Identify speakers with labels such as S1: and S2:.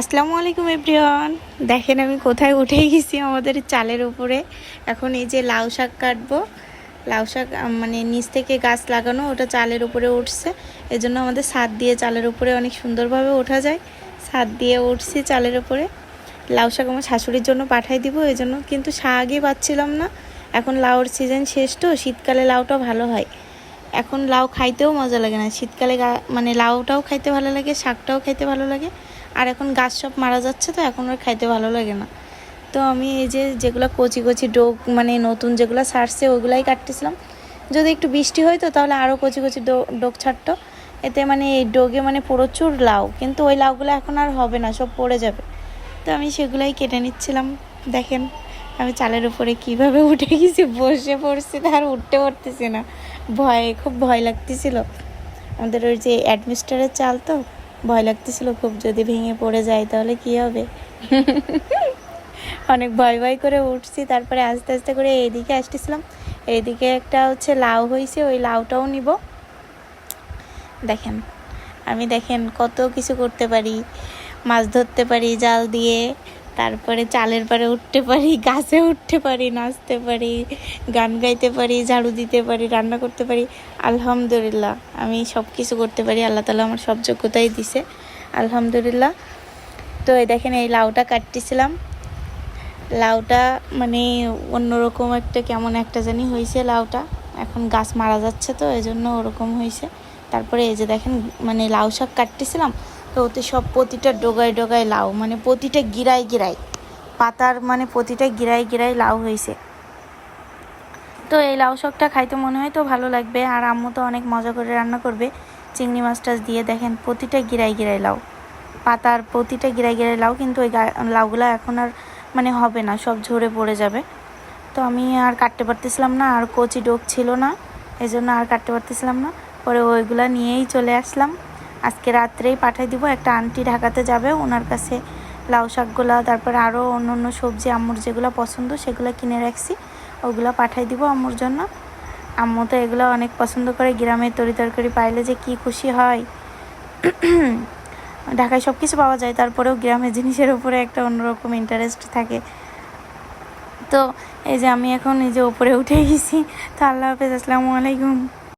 S1: আসসালামু আলাইকুম এভরিওয়ান। দেখেন আমি কোথায় উঠে গেছি, আমাদের চালের উপরে। এখন এই যে লাউ শাক কাটবো। লাউ শাক মানে নিচ থেকে গাছ লাগানো, ওটা চালের উপরে উঠছে। এজন্য আমাদের ছাদ দিয়ে চালের উপরে অনেক সুন্দরভাবে ওঠা যায়। ছাদ দিয়ে উঠছি চালের উপরে। লাউ শাক আমার শাশুড়ির জন্য পাঠাই দিব, এই জন্য। কিন্তু শাকই পাচ্ছিলাম না। এখন লাউর সিজন শেষ তো, শীতকালে লাউটা ভালো হয়। এখন লাউ খাইতেও মজা লাগে না, শীতকালে মানে লাউটাও খাইতে ভালো লাগে, শাকটাও খাইতে ভালো লাগে। আর এখন গাছ সব মারা যাচ্ছে, তো এখন আর খাইতে ভালো লাগে না। তো আমি এই যে যেগুলো কচি কচি ডোক মানে নতুন যেগুলো ছাড়ছে ওগুলাই কাটতেছিলাম। যদি একটু বৃষ্টি হইতো তাহলে আরও কচি কচি ডোক ছাড়তো। এতে মানে এই ডোগে মানে প্রচুর লাউ, কিন্তু ওই লাউগুলো এখন আর হবে না, সব পড়ে যাবে। তো আমি সেগুলাই কেটে নিচ্ছিলাম। দেখেন আমি চালের উপরে কিভাবে উঠে গেছি, বসে পড়ছি, আর উঠতে পারতেছি না। খুব ভয় লাগতেছিল। আমাদের ওই যে অ্যাডমিস্টারের চাল, তো ভয় লাগতেছিল খুব, যদি ভেঙে পড়ে যায় তাহলে কি হবে। অনেক ভয় করে উঠছি। তারপরে আস্তে আস্তে করে এইদিকে আসতেছিলাম। এইদিকে একটা হচ্ছে লাউ হয়েছে, ওই লাউটাও নিব। দেখেন দেখেন কত কিছু করতে পারি। মাছ ধরতে পারি জাল দিয়ে, তারপরে চালের পাড়ে উঠতে পারি, গাছে উঠতে পারি, নাচতে পারি, গান গাইতে পারি, ঝাড়ু দিতে পারি, রান্না করতে পারি। আলহামদুলিল্লাহ আমি সব কিছু করতে পারি। আল্লাহ তাআলা আমার সব যোগ্যতাই দিছে, আলহামদুলিল্লাহ। তো এই দেখেন এই লাউটা কাটতেছিলাম। লাউটা মানে অন্যরকম একটা কেমন একটা জানি হয়েছে লাউটা। এখন গাছ মারা যাচ্ছে, তো এই জন্য ওরকম হয়েছে। তারপরে এই যে দেখেন মানে লাউ শাক কাটতেছিলাম, তো ওতে সব প্রতিটা ডোগায় ডোগায় লাউ, মানে প্রতিটা গিরায় গিরায় পাতার, মানে প্রতিটা গিরায় গিরায় লাউ হয়েছে। তো এই লাউ শাকটা খাইতে মনে হয় তো ভালো লাগবে। আর আম্মু তো অনেক মজা করে রান্না করবে চিংড়ি মাছ টাছ দিয়ে। দেখেন প্রতিটা গিরায় গিরায় লাউ, পাতার প্রতিটা গিরায় গিরায় লাউ। কিন্তু ওই লাউগুলো এখন আর মানে হবে না, সব ঝরে পড়ে যাবে। তো আমি আর কাটতে পারতেছিলাম না, আর কচি ডোক ছিল না, এই জন্য আর কাটতে পারতেছিলাম না। পরে ওইগুলা নিয়েই চলে আসলাম। আজকে রাত্রেই পাঠিয়ে দিব, একটা আন্টি ঢাকাতে যাবে, ওনার কাছে লাউ শাকগুলা, তারপরে আরও অন্য অন্য সবজি আম্মুর যেগুলো পছন্দ সেগুলো কিনে রাখছি, ওগুলো পাঠিয়ে দিব আম্মুর জন্য। আম্মু তো এগুলো অনেক পছন্দ করে, গ্রামের তরকারি পাইলে যে কি খুশি হয়। ঢাকায় সব কিছু পাওয়া যায়, তারপরেও গ্রামের জিনিসের উপরে একটা অন্যরকম ইন্টারেস্ট থাকে। তো এই যে আমি এখন এই যে উপরে উঠে গেছি। তো আল্লাহ হাফেজ, আসসালামু আলাইকুম।